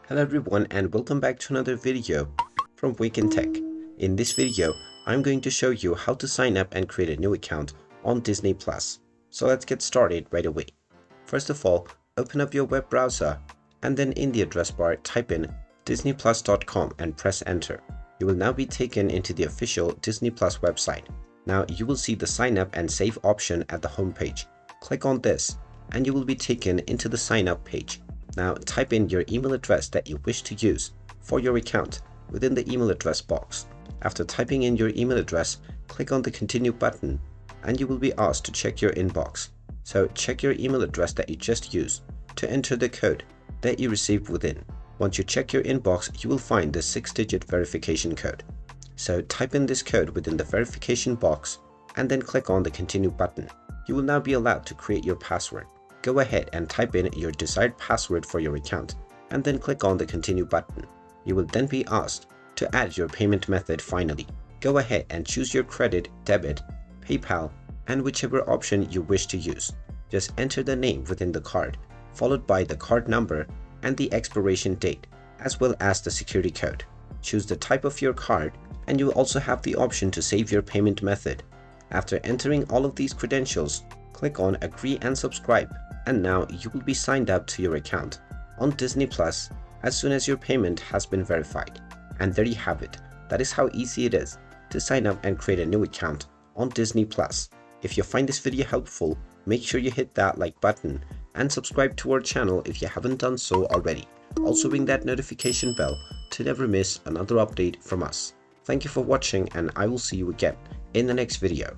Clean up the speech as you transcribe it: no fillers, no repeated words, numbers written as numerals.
Hello everyone and welcome back to another video from Wake&Tech. In this video, I'm going to show you how to sign up and create a new account on Disney+. So let's get started right away. First of all, open up your web browser and then in the address bar type in disneyplus.com and press enter. You will now be taken into the official Disney Plus website. Now you will see the sign up and save option at the home page. Click on this and you will be taken into the sign up page. Now type in your email address that you wish to use for your account within the email address box. After typing in your email address, click on the continue button and you will be asked to check your inbox. So check your email address that you just used to enter the code that you received within. Once you check your inbox, you will find the 6-digit verification code. So type in this code within the verification box and then click on the continue button. You will now be allowed to create your password. Go ahead and type in your desired password for your account and then click on the continue button. You will then be asked to add your payment method finally. Go ahead and choose your credit, debit, PayPal, and whichever option you wish to use. Just enter the name within the card, followed by the card number and the expiration date, as well as the security code. Choose the type of your card and you will also have the option to save your payment method. After entering all of these credentials, click on agree and subscribe. And now you will be signed up to your account on Disney Plus as soon as your payment has been verified. And there you have it. That is how easy it is to sign up and create a new account on Disney Plus. If you find this video helpful, make sure you hit that like button and subscribe to our channel if you haven't done so already. Also ring that notification bell to never miss another update from us. Thank you for watching and I will see you again in the next video.